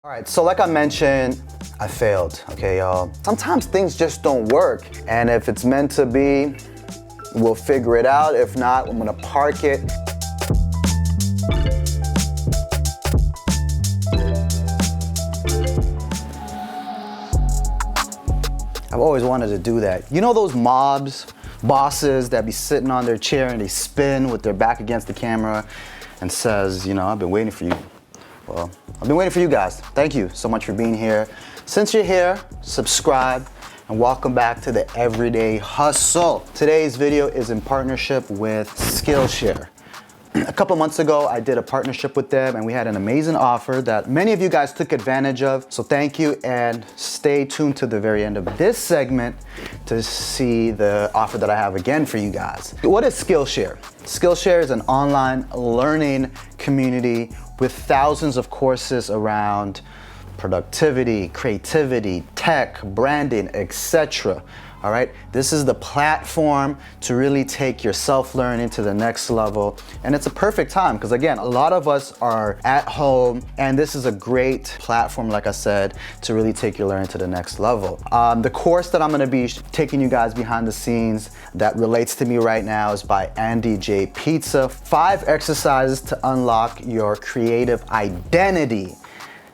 All right, so like I mentioned, I failed, okay, y'all. Sometimes things just don't work, and if it's meant to be, we'll figure it out. If not, I'm gonna park it. I've always wanted to do that. You know those bosses that be sitting on their chair and they spin with their back against the camera and says, you know, I've been waiting for you. Well, I've been waiting for you guys. Thank you so much for being here. Since you're here, subscribe and welcome back to the Everyday Hustle. Today's video is in partnership with Skillshare. A couple months ago, I did a partnership with them and we had an amazing offer that many of you guys took advantage of. So thank you and stay tuned to the very end of this segment to see the offer that I have again for you guys. What is Skillshare? Skillshare is an online learning community with thousands of courses around productivity, creativity, tech, branding, etc. All right, this is the platform to really take your self-learning to the next level. And it's a perfect time because again, a lot of us are at home and this is a great platform, like I said, to really take your learning to the next level. The course that I'm gonna be taking you guys behind the scenes that relates to me right now is by Andy J. Pizza. 5 exercises to unlock your creative identity.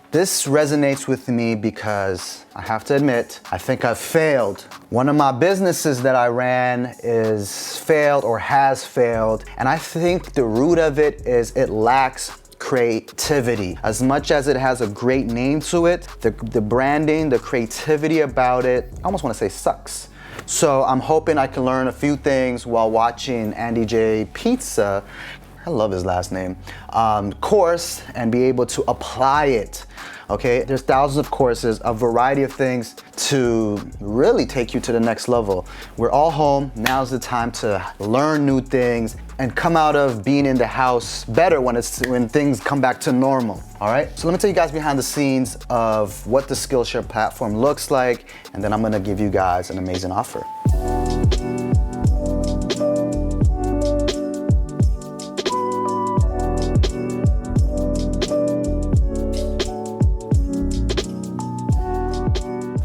This resonates with me because I have to admit, I think I've failed. One of my businesses that I ran is failed or has failed. And I think the root of it is it lacks creativity. As much as it has a great name to it, the branding, the creativity about it, I almost want to say sucks. So I'm hoping I can learn a few things while watching Andy J. Pizza, I love his last name, course and be able to apply it. Okay, there's thousands of courses, a variety of things to really take you to the next level. We're all home, now's the time to learn new things and come out of being in the house better when things come back to normal. All right, so let me tell you guys behind the scenes of what the Skillshare platform looks like, and then I'm gonna give you guys an amazing offer.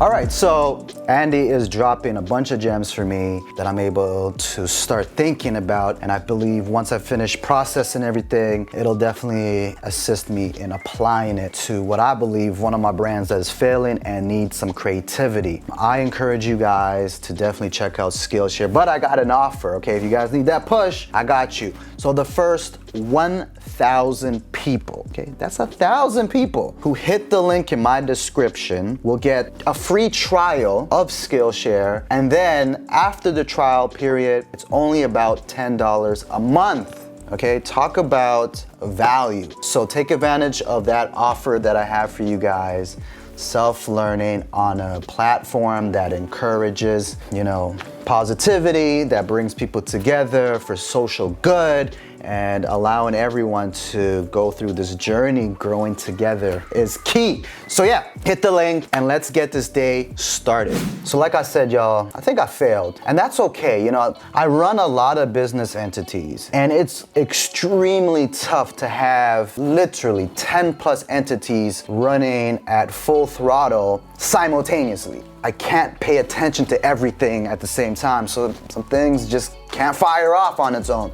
All right, so Andy is dropping a bunch of gems for me that I'm able to start thinking about, and I believe once I finish processing everything, it'll definitely assist me in applying it to what I believe one of my brands that is failing and needs some creativity. I encourage you guys to definitely check out Skillshare, but I got an offer, okay? If you guys need that push, I got you. So the first 1,000 people, okay? That's 1,000 people who hit the link in my description will get a free trial of Skillshare, and then after the trial period, it's only about $10 a month. Okay, talk about value. So take advantage of that offer that I have for you guys. Self-learning on a platform that encourages, you know, positivity, that brings people together for social good, and allowing everyone to go through this journey growing together is key. So yeah, hit the link and let's get this day started. So like I said, y'all, I think I failed, and that's okay. You know, I run a lot of business entities and it's extremely tough to have literally 10 plus entities running at full throttle simultaneously. I can't pay attention to everything at the same time, so some things just can't fire off on its own.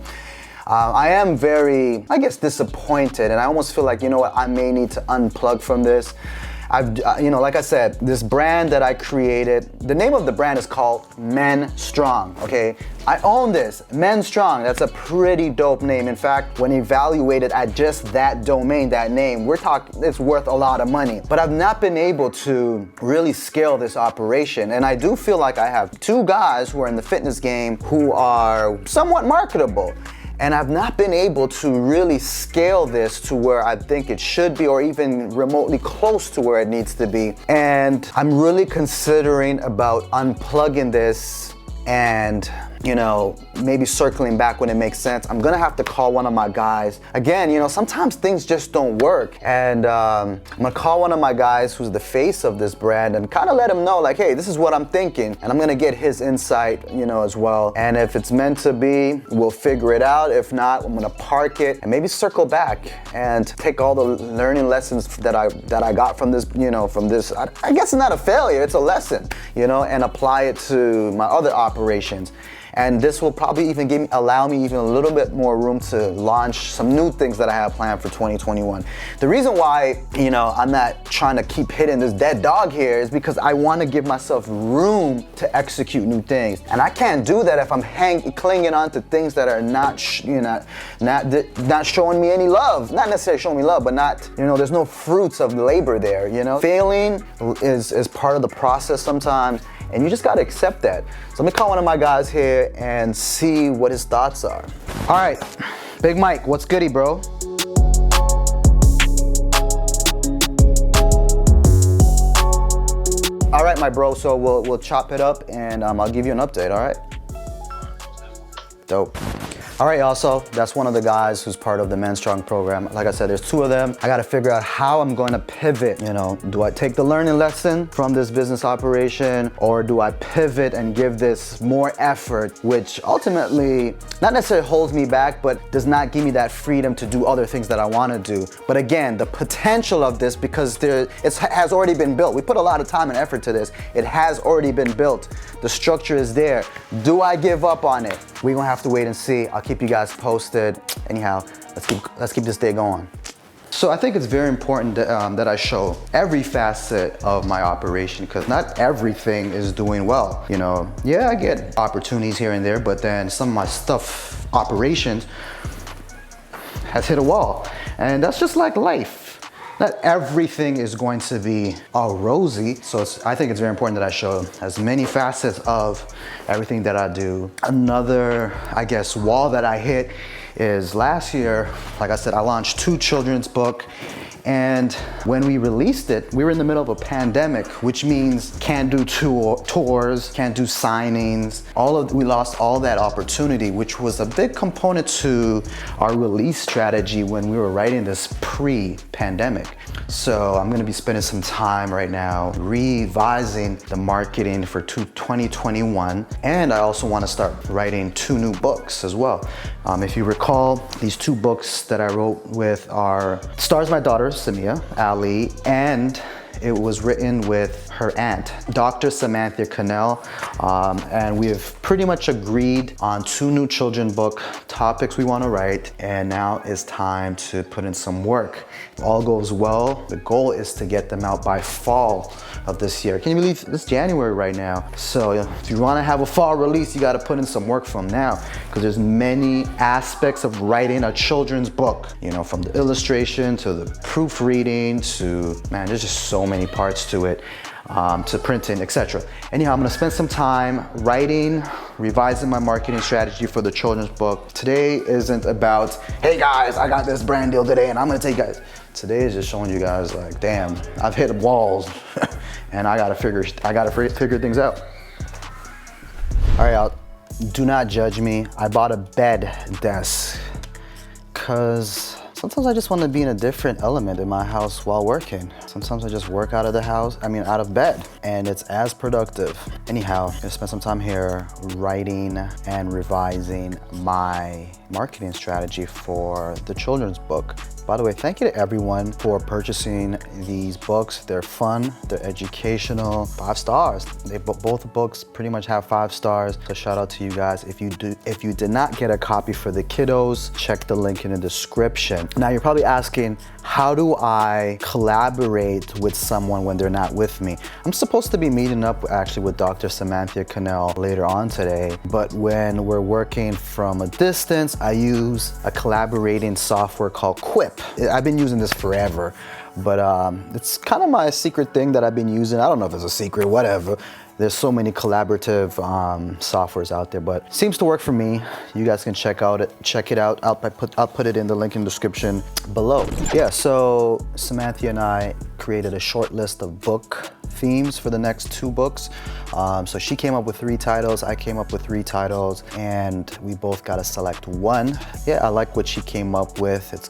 I am very, I guess, disappointed, and I almost feel like, you know what, I may need to unplug from this. You know, like I said, this brand that I created, the name of the brand is called Men Strong, okay? I own this, Men Strong. That's a pretty dope name. In fact, when evaluated at just that domain, that name, we're talking, it's worth a lot of money. But I've not been able to really scale this operation. And I do feel like I have 2 guys who are in the fitness game who are somewhat marketable. And I've not been able to really scale this to where I think it should be, or even remotely close to where it needs to be. And I'm really considering about unplugging this and you know, maybe circling back when it makes sense, I'm gonna have to call one of my guys. Again, you know, sometimes things just don't work. And I'm gonna call one of my guys who's the face of this brand and kind of let him know, like, hey, this is what I'm thinking. And I'm gonna get his insight, you know, as well. And if it's meant to be, we'll figure it out. If not, I'm gonna park it and maybe circle back and take all the learning lessons that I got from this, you know, from this, I guess it's not a failure, it's a lesson, you know, and apply it to my other operations. And this will probably even allow me even a little bit more room to launch some new things that I have planned for 2021. The reason why, you know, I'm not trying to keep hitting this dead dog here is because I want to give myself room to execute new things. And I can't do that if I'm clinging on to things that are not showing me any love. Not necessarily showing me love, but not, you know, there's no fruits of labor there, you know? Failing is part of the process sometimes. And you just gotta accept that. So let me call one of my guys here and see what his thoughts are. All right, Big Mike, what's goody, bro? All right, my bro, so we'll chop it up and I'll give you an update, all right? Dope. All right, y'all, so that's one of the guys who's part of the Men Strong program. Like I said, there's two of them. I gotta figure out how I'm going to pivot. You know, do I take the learning lesson from this business operation, or do I pivot and give this more effort, which ultimately not necessarily holds me back, but does not give me that freedom to do other things that I wanna do. But again, the potential of this, because it has already been built. We put a lot of time and effort to this. It has already been built. The structure is there. Do I give up on it? We're gonna have to wait and see. I'll keep you guys posted. Anyhow, let's keep this day going. So I think it's very important that I show every facet of my operation, because not everything is doing well. You know, yeah, I get opportunities here and there, but then some of my operations has hit a wall. And that's just like life. Not everything is going to be all rosy. So I think it's very important that I show as many facets of everything that I do. Another, I guess, wall that I hit is last year, like I said, I launched 2 children's books. And when we released it, we were in the middle of a pandemic, which means can't do tours, can't do signings. We lost all that opportunity, which was a big component to our release strategy when we were writing this pre-pandemic. So I'm gonna be spending some time right now revising the marketing for 2021. And I also wanna start writing 2 new books as well. If you recall, these 2 books that I wrote with stars my daughters, Samia, Ali, and it was written with her aunt, Dr. Samantha Cannell, and we have pretty much agreed on 2 new children book topics we want to write, and now it's time to put in some work. If all goes well, the goal is to get them out by fall of this year. Can you believe it's January right now? So if you want to have a fall release, you got to put in some work from now, because there's many aspects of writing a children's book, you know, from the illustration to the proofreading to, man, there's just so many parts to it, to printing, etc. Anyhow, I'm gonna spend some time writing, revising my marketing strategy for the children's book. Today isn't about, hey guys, I got this brand deal today and I'm gonna take you guys. Today is just showing you guys, like, damn, I've hit walls and I gotta figure things out. All right, y'all, do not judge me. I bought a bed desk because sometimes I just want to be in a different element in my house while working. Sometimes I just work out of bed, and it's as productive. Anyhow, I'm gonna spend some time here writing and revising my marketing strategy for the children's book. By the way, thank you to everyone for purchasing these books. They're fun, they're educational, 5 stars. Both books pretty much have 5 stars. So shout out to you guys. If you did not get a copy for the kiddos, check the link in the description. Now you're probably asking, how do I collaborate with someone when they're not with me? I'm supposed to be meeting up actually with Dr. Samantha Cannell later on today, but when we're working from a distance, I use a collaborating software called Quip. I've been using this forever. But it's kind of my secret thing that I've been using. I don't know if it's a secret, whatever. There's so many collaborative softwares out there, but it seems to work for me. You guys can check it out. I'll put it in the link in the description below. Yeah, so Samantha and I created a short list of book themes for the next 2 books. So she came up with 3 titles, I came up with 3 titles, and we both got to select one. Yeah, I like what she came up with. It's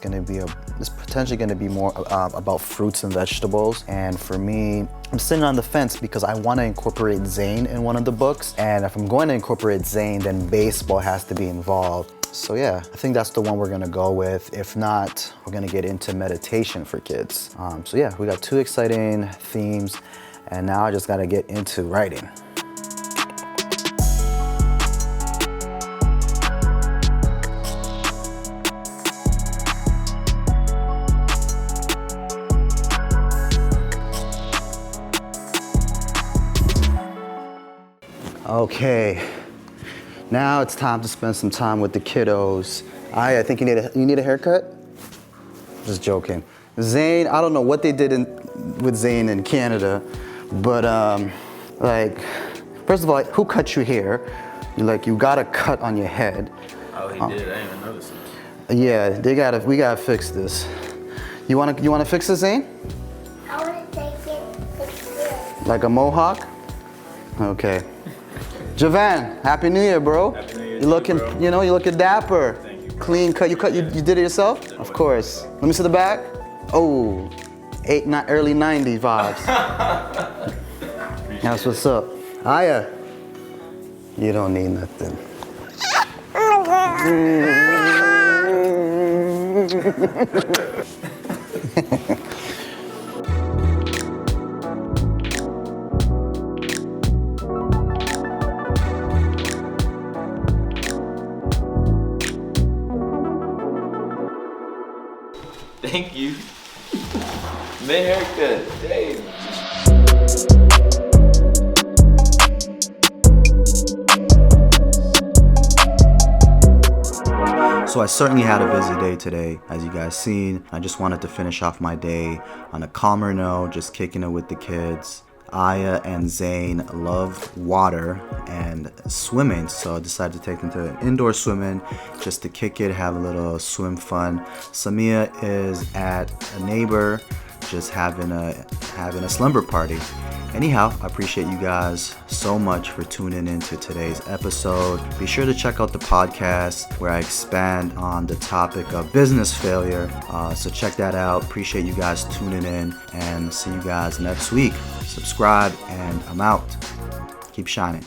potentially gonna be more about fruits and vegetables. And for me, I'm sitting on the fence because I want to incorporate Zane in one of the books. And if I'm going to incorporate Zane, then baseball has to be involved. So yeah, I think that's the one we're gonna go with. If not, we're gonna get into meditation for kids. So yeah, we got 2 exciting themes, and now I just gotta get into writing. Okay, now it's time to spend some time with the kiddos. I think you need a haircut? Just joking. Zane, I don't know what they did with Zane in Canada, but like, first of all, who cut your hair? You got a cut on your head. Oh, he did. I didn't even notice it. Yeah, we gotta fix this. You wanna fix this, Zane? I want to take it. Like a mohawk? Okay. Javan, Happy New Year, bro. Happy New Year You looking, bro. you looking dapper. Thank you, bro. Clean cut. You did it yourself? Of course. Let me see the back. Oh, early 90s vibes. That's what's up. Aya, you don't need nothing. Thank you. Man haircut. Dang. So I certainly had a busy day today, as you guys seen. I just wanted to finish off my day on a calmer note, just kicking it with the kids. Aya and Zane love water and swimming, so I decided to take them to indoor swimming just to kick it, have a little swim fun. Samia is at a neighbor, just having a slumber party. Anyhow, I appreciate you guys so much for tuning in to today's episode. Be sure to check out the podcast where I expand on the topic of business failure. So check that out. Appreciate you guys tuning in, and see you guys next week. Subscribe, and I'm out. Keep shining.